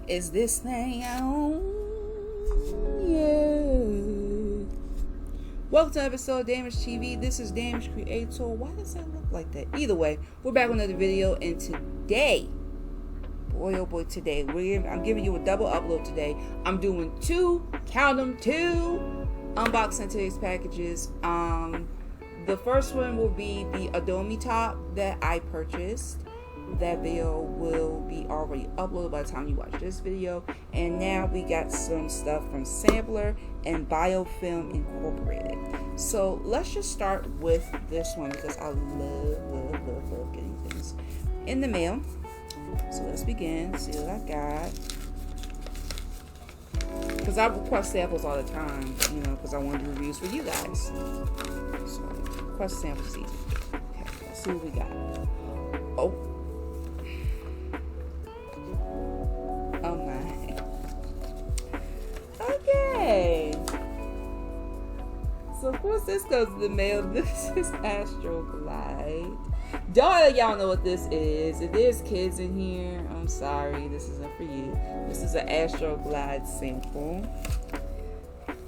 Is this thing on? Yeah. Welcome to episode of Damage TV. This is Damage Creator. Why does that look like that? Either way, we're back with another video, and today, boy oh boy, today I'm giving you a double upload today. I'm doing two unboxing today's packages. The first one will be the Adobe top that I purchased. That video will be already uploaded by the time you watch this video. And now we got some stuff from Simblr and BIOFILM Incorporated. So let's just start with this one because I love getting things in the mail. So let's begin. See what I got. Because I request samples all the time, you know, because I want to do reviews for you guys. So request samples easy. Okay, let's see what we got. Oh my. Okay. So of course this goes to the mail. This is Astro Glide. Don't y'all know what this is. If there's kids in here, I'm sorry. This isn't for you. This is an Astro Glide sample.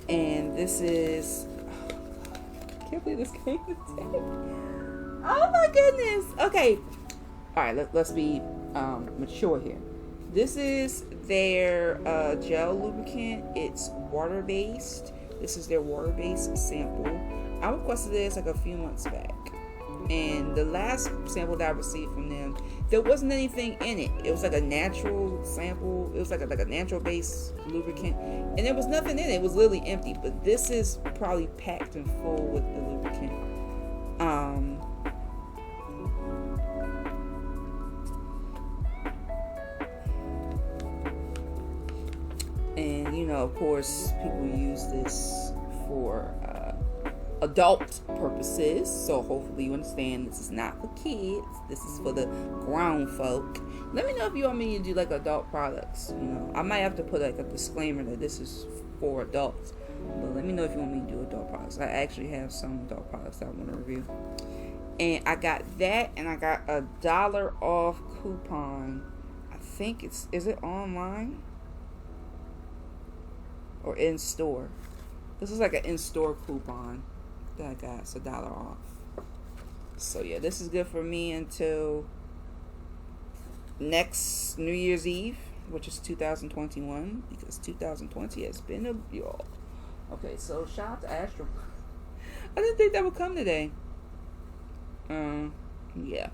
And this is... I can't believe this came today. Oh my goodness. Okay. Alright, let's be mature here. This is their gel lubricant. It's water-based. This is their water-based sample. I requested this like a few months back. And the last sample that I received from them, there wasn't anything in it. It was like a natural sample. It was like a natural-based lubricant. And there was nothing in it. It was literally empty. But this is probably packed and full with the lubricant. And, you know, of course, people use this for adult purposes. So hopefully you understand this is not for kids. This is for the grown folk. Let me know if you want me to do like adult products. You know, I might have to put like a disclaimer that this is for adults. But let me know if you want me to do adult products. I actually have some adult products that I want to review. And I got that, and I got a $1 off coupon. I think is it online? Or in store. This is like an in-store coupon that I got. It's $1 off. So yeah, this is good for me until next New Year's Eve, which is 2021, because 2020 has been a y'all. Okay, so shout out to Astro. I didn't think that would come today. Yeah.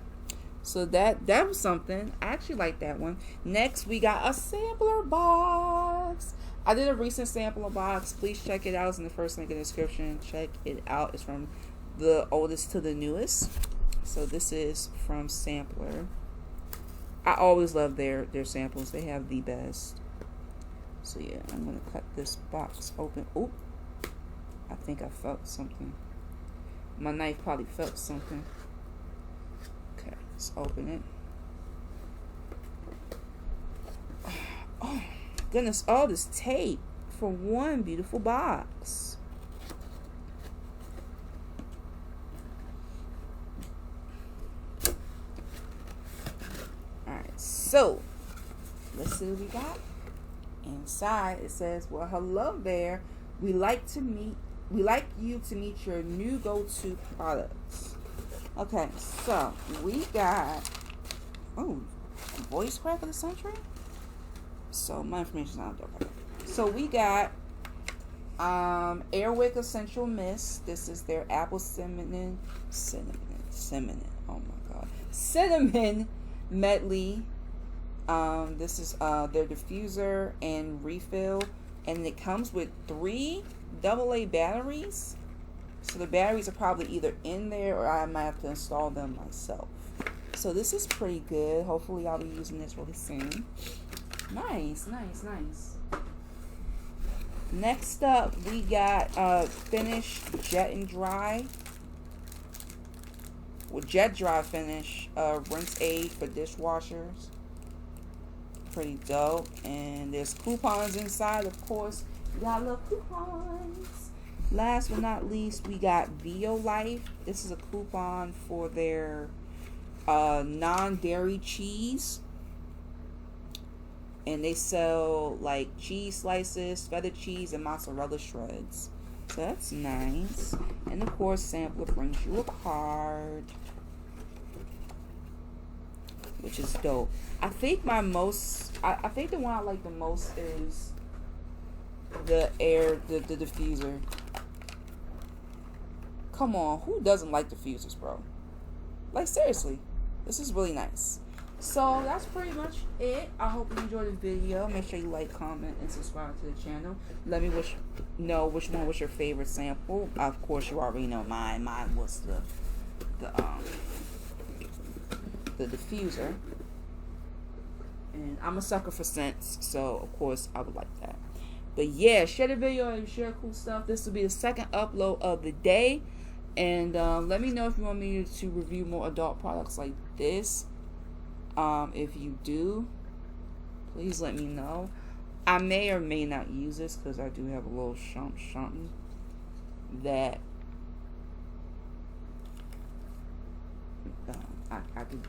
So that was something. I actually like that one. Next, we got a sampler box. I did a recent sampler box. Please check it out. It's in the first link in the description. Check it out. It's from the oldest to the newest. So this is from Simblr. I always love their samples. They have the best. So yeah, I'm gonna cut this box open. Oop! I think I felt something. My knife probably felt something. Okay, let's open it. Oh. Goodness, all this tape for one beautiful box. Alright, so let's see what we got. Inside it says, well, hello there. We like you to meet your new go-to products. Okay, so we got voice crack of the century. So my information is not dope. So we got Airwick Essential Mist. This is their apple cinnamon. Oh my god, cinnamon medley. This is their diffuser and refill, and it comes with 3 AA batteries. So the batteries are probably either in there or I might have to install them myself. So this is pretty good. Hopefully I'll be using this really soon. Nice. Next up, we got Finish Jet and Dry. With Jet Dry Finish, rinse aid for dishwashers. Pretty dope. And there's coupons inside, of course. You gotta love coupons. Last but not least, we got VioLife. This is a coupon for their non-dairy cheese. and they sell like cheese slices, feta cheese, and mozzarella shreds. So that's nice. And of course, Simblr brings you a card, which is dope. I think I think the one I like the most is the diffuser. Come on, who doesn't like diffusers, bro? Like, seriously, this is really nice. So that's pretty much it. I hope you enjoyed the video. Make sure you like, comment, and subscribe to the channel. Let me know which one was your favorite sample. Of course, you already know mine. Mine was the diffuser. And I'm a sucker for scents, so of course I would like that. But yeah, share the video and share cool stuff. This will be the second upload of the day. And let me know if you want me to review more adult products like this. If you do, please let me know. I may or may not use this because I do have a little something that I could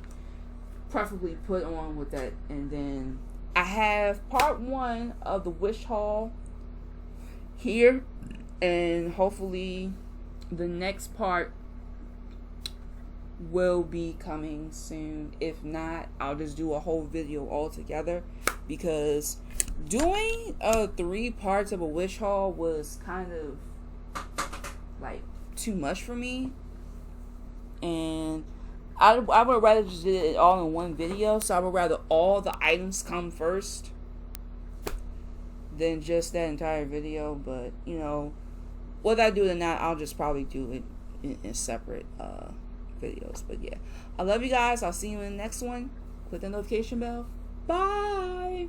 preferably put on with that. And then I have part 1 of the wish haul here, and hopefully the next part will be coming soon. If not, I'll just do a whole video all together, because doing 3 parts of a wish haul was kind of like too much for me, and I would rather just did it all in one video. So I would rather all the items come first than just that entire video. But you know, whether I do it or not, I'll just probably do it in separate videos. But yeah, I love you guys. I'll see you in the next one. Click the notification bell. Bye.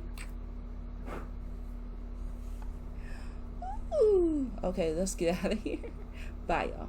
Ooh. Okay, let's get out of here. Bye, y'all.